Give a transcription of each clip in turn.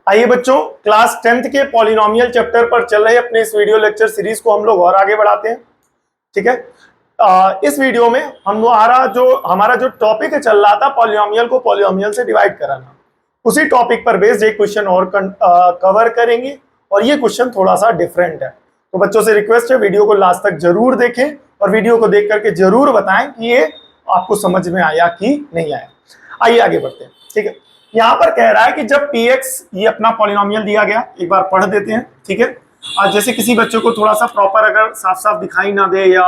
आइए बच्चों, class 10th के पॉलिनोमियल चैप्टर पर चल रहे अपने इस वीडियो लेक्चर सीरीज को हम लोग और आगे बढ़ाते हैं। ठीक है, इस वीडियो में हमारा जो टॉपिक चल रहा था पॉलिनोमियल को पॉलिनोमियल से डिवाइड कराना, उसी टॉपिक पर बेस्ड एक क्वेश्चन और कवर करेंगे और ये क्वेश्चन थोड़ा सा डिफरेंट है। तो बच्चों से रिक्वेस्ट है वीडियो को लास्ट तक जरूर देखें और वीडियो को देख करके जरूर बताएं कि ये आपको समझ में आया कि नहीं आया। आइए आगे बढ़ते हैं। ठीक है, यहाँ पर कह रहा है कि जब px ये अपना पॉलिनोमियल दिया गया, एक बार पढ़ देते हैं। ठीक है, और जैसे किसी बच्चों को थोड़ा सा प्रॉपर अगर साफ साफ दिखाई ना दे या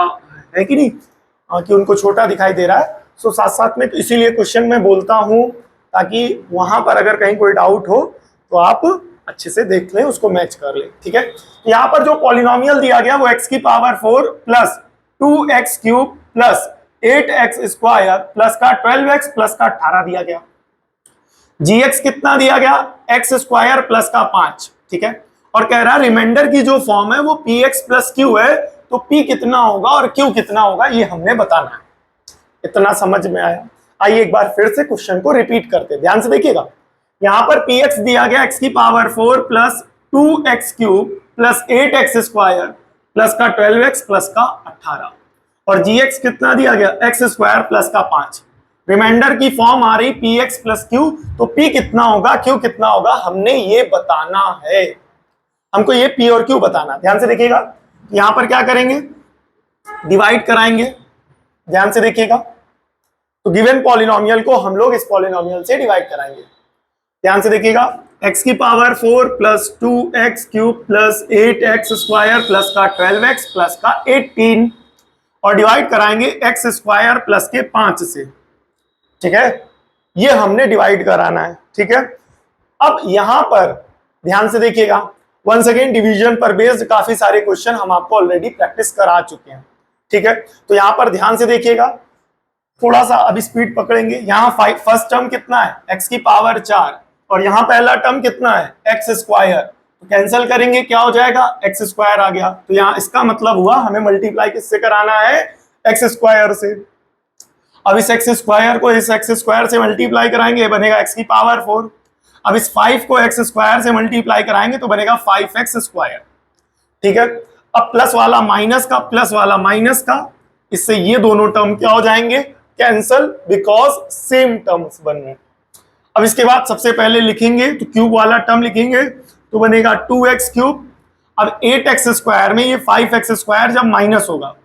है कि नहीं कि उनको छोटा दिखाई दे रहा है, तो साथ साथ में तो इसीलिए क्वेश्चन में बोलता हूं ताकि वहां पर अगर कहीं कोई डाउट हो तो आप अच्छे से देख लें, उसको मैच कर लें। ठीक है, यहाँ पर जो पॉलिनोमियल दिया गया वो x की power 4 plus 2x cube plus 8x square plus का 12x प्लस का 18 दिया गया। gx कितना दिया गया, x स्क्वायर प्लस का 5। ठीक है, और कह रहा है रिमाइंडर की जो फॉर्म है वो px प्लस q है, तो p कितना होगा और q कितना होगा ये हमने बताना है। इतना समझ में आया? आइए एक बार फिर से क्वेश्चन को रिपीट करते हैं, ध्यान से देखिएगा। यहाँ पर px दिया गया x की power 4 plus 2x cube plus 8x square plus का 12x प्लस का 18, और gx कितना दिया गया, x स्क्वायर प्लस का 5। रिमाइंडर की फॉर्म आ रही px प्लस q, तो p कितना होगा q कितना होगा हमने ये बताना है। हमको ये p और q बताना। ध्यान से देखिएगा, यहां पर क्या करेंगे, डिवाइड कराएंगे। ध्यान से देखिएगा, तो गिवन पॉलिनोमियल को हम लोग इस पॉलिनोमियल से डिवाइड कराएंगे। ध्यान से देखिएगा, x की power 4 plus 2x cube plus 8x square plus का 12x प्लस का 18, और डिवाइड कराएंगे x स्क्वायर प्लस के 5 से। ठीक है, ये हमने डिवाइड कराना है। ठीक है, अब यहां पर ध्यान से देखिएगा, वंस अगेन डिवीजन पर बेस्ड काफी सारे क्वेश्चन हम आपको ऑलरेडी प्रैक्टिस करा चुके हैं। ठीक है, तो यहां पर ध्यान से देखिएगा, थोड़ा सा अभी स्पीड पकड़ेंगे। यहाँ फर्स्ट टर्म कितना है, x की पावर 4, और यहाँ पहला टर्म कितना है, x स्क्वायर। तो कैंसिल करेंगे, क्या हो जाएगा, x स्क्वायर आ गया। तो यहाँ इसका मतलब हुआ हमें मल्टीप्लाई किससे कराना है, x स्क्वायर से। अब इस x स्क्वायर को इस x स्क्वायर से मल्टीप्लाई कराएंगे, बनेगा x की पावर 4। अब इस 5 को x स्क्वायर से मल्टीप्लाई कराएंगे तो बनेगा 5x स्क्वायर। ठीक है, अब प्लस वाला माइनस का, प्लस वाला माइनस का, इससे ये दोनों टर्म क्या हो जाएंगे, कैंसल, बिकॉज सेम टर्म्स बन रहे हैं। अब इसके बाद सबसे पहले लिखेंगे तो क्यूब वाला टर्म लिखेंगे तो बनेगा 2x क्यूब। अब 8x स्क्वायर में ये 5x स्क्वायर जब माइनस होगा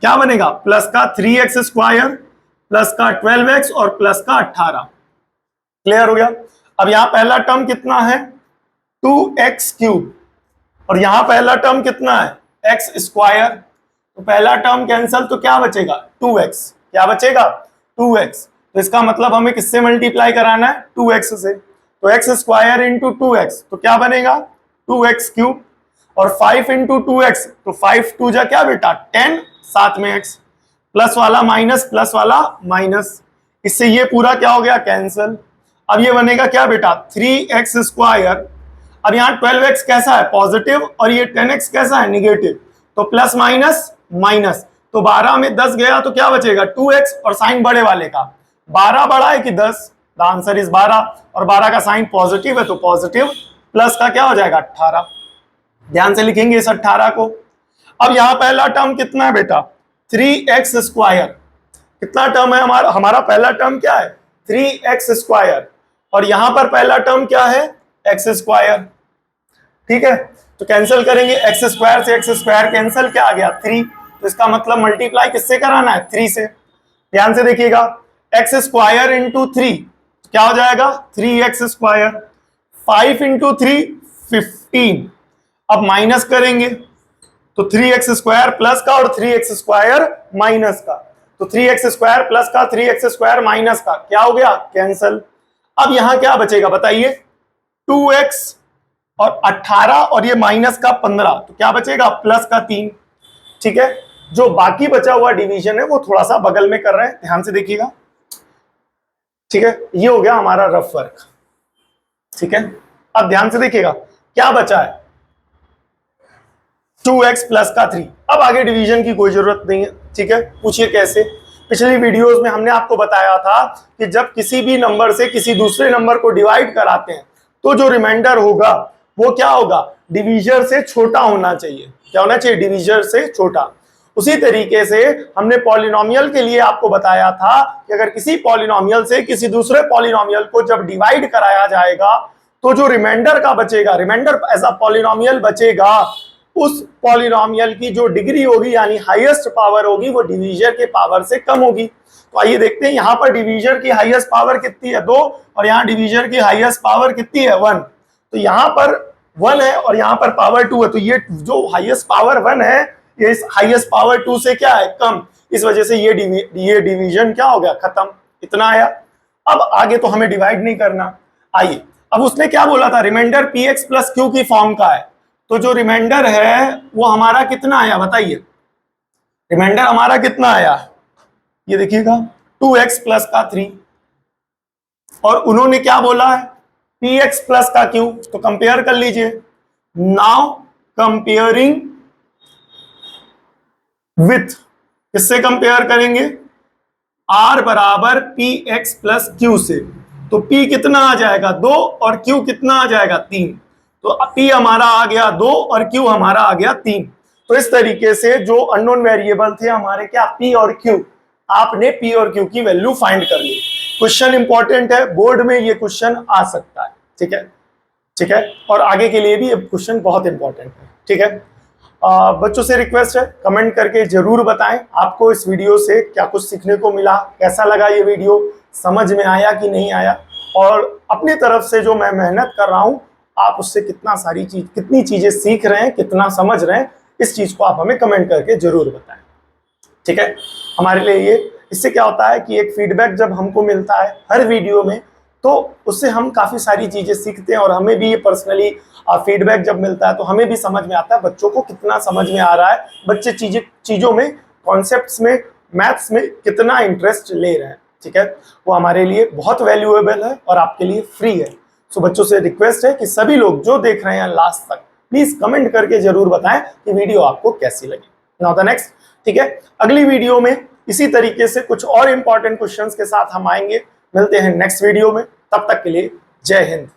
क्या बनेगा, प्लस का 3x स्क्वायर प्लस का 12x और प्लस का 18। क्लियर हो गया। अब यहाँ पहला टर्म कितना है, 2x क्यूब, और यहाँ पहला टर्म कितना है, x स्क्वायर। तो पहला टर्म कैंसल, तो क्या बचेगा, 2x। क्या बचेगा, 2x। तो इसका मतलब हमें किससे मल्टीप्लाई कराना है, 2x से। तो x स्क्वायर इंटू 2x, तो क्या बनेगा, 2x क्यूब, और 5 इंटू 2x, तो 5 2 जा क्या बेटा 10, साथ में x, प्लस वाला माइनस, प्लस वाला माइनस, इससे ये पूरा क्या हो गया, कैंसल। अब ये बनेगा क्या बेटा, 3x स्क्वायर। अब यहाँ 12x कैसा है, पॉजिटिव, और ये 10x कैसा है, निगेटिव। तो प्लस माइनस माइनस, तो 12 में 10 गया तो क्या बचेगा, 2x, और साइन बड़े वाले का 12 बड़ा है कि 10, द आंसर इज 12, और 12 का साइन पॉजिटिव है तो पॉजिटिव, प्लस का क्या हो जाएगा 18। ध्यान से लिखेंगे इस 18 को। अब यहाँ पहला टर्म कितना है बेटा, 3x स्क्वायर। कितना टर्म है हमारा पहला टर्म क्या है, 3x स्क्वायर, और यहां पर पहला टर्म क्या है, x स्क्वायर। ठीक है, तो कैंसिल करेंगे, x स्क्वायर से x स्क्वायर कैंसिल, क्या आ गया 3। तो इसका मतलब मल्टीप्लाई किससे कराना है, 3 से। ध्यान से देखिएगा, x स्क्वायर इंटू 3 क्या हो जाएगा, 3x स्क्वायर। 5 इंटू 3 15। अब माइनस करेंगे तो 3x स्क्वायर प्लस का और 3x स्क्वायर माइनस का, तो 3x स्क्वायर प्लस का 3x स्क्वायर माइनस का क्या हो गया, कैंसल। अब यहां क्या बचेगा बताइए, 2x और 18 और ये माइनस का 15, तो क्या बचेगा, प्लस का 3। ठीक है, जो बाकी बचा हुआ डिवीजन है वो थोड़ा सा बगल में कर रहे हैं, ध्यान से देखिएगा। ठीक है, ये हो गया हमारा रफ वर्क। ठीक है, अब ध्यान से देखिएगा क्या बचा है, 2x प्लस का 3। अब आगे डिवीजन की कोई जरूरत नहीं है। ठीक है, पूछिए कैसे। पिछली वीडियोस में हमने आपको बताया था कि जब किसी भी नंबर से किसी दूसरे नंबर को डिवाइड कराते हैं तो जो रिमाइंडर होगा वो क्या होगा, डिवीजर से छोटा होना चाहिए। क्या होना चाहिए, डिवीजर से छोटा। उसी तरीके से हमने पॉलिनोमियल के लिए आपको बताया था कि अगर किसी पॉलिनोमियल से किसी दूसरे पॉलिनोमियल को जब डिवाइड कराया जाएगा तो जो रिमाइंडर का बचेगा, रिमाइंडर एज अ पॉलिनोमियल बचेगा, उस पॉलिनोमियल की जो डिग्री होगी यानी हाईएस्ट पावर होगी वो डिवीजर के पावर से कम होगी। तो आइए देखते हैं, यहां पर डिवीजर की हाईएस्ट पावर कितनी है, 2, और यहां डिवीजर की हाईएस्ट पावर कितनी है, 1। तो यहां पर 1 है और यहां पर पावर 2 है, तो ये जो हाईएस्ट पावर 1 है ये इस हाईएस्ट पावर 2 से क्या है, कम। इस वजह से ये डिवीजन क्या हो गया, खत्म। इतना आया। अब आगे तो हमें डिवाइड नहीं करना। आइए, अब उसने क्या बोला था, remainder p x plus q की फॉर्म का है। तो जो रिमाइंडर है वो हमारा कितना आया, बताइए। रिमाइंडर हमारा कितना आया, ये देखिएगा 2x प्लस का 3, और उन्होंने क्या बोला है, px प्लस का q। तो कंपेयर कर लीजिए। नाउ कंपेयरिंग विथ, किससे कंपेयर करेंगे, r बराबर px प्लस q से। तो p कितना आ जाएगा 2 और q कितना आ जाएगा 3। तो p हमारा आ गया 2 और q हमारा आ गया 3। तो इस तरीके से जो अननोन वेरिएबल थे हमारे क्या, p और q, आपने p और q की वैल्यू फाइंड कर ली। क्वेश्चन इंपॉर्टेंट है, बोर्ड में ये क्वेश्चन आ सकता है। ठीक है, ठीक है, और आगे के लिए भी ये क्वेश्चन बहुत इंपॉर्टेंट है। ठीक है, बच्चों से रिक्वेस्ट है, कमेंट करके जरूर बताएं आपको इस वीडियो से क्या कुछ सीखने को मिला, कैसा लगा ये वीडियो, समझ में आया कि नहीं आया, और अपनी तरफ से जो मैं मेहनत कर रहा हूं आप उससे कितनी चीजें सीख रहे हैं, कितना समझ रहे हैं, इस चीज को आप हमें कमेंट करके जरूर बताएं। ठीक है, हमारे लिए ये, इससे क्या होता है कि एक फीडबैक जब हमको मिलता है हर वीडियो में तो उससे हम काफी सारी चीजें सीखते हैं, और हमें भी ये पर्सनली फीडबैक जब मिलता है तो हमें भी समझ में आता है बच्चों को कितना समझ में आ रहा है, बच्चे चीजों में, कॉन्सेप्ट्स में, मैथ्स में कितना इंटरेस्ट ले रहे हैं। ठीक है, वो हमारे लिए बहुत वैल्यूएबल है और आपके लिए फ्री है। सो बच्चों से रिक्वेस्ट है कि सभी लोग जो देख रहे हैं लास्ट तक प्लीज कमेंट करके जरूर बताएं कि वीडियो आपको कैसी लगी। नाउ द नेक्स्ट, ठीक है, अगली वीडियो में इसी तरीके से कुछ और इंपॉर्टेंट क्वेश्चंस के साथ हम आएंगे। मिलते हैं नेक्स्ट वीडियो में, तब तक के लिए जय हिंद।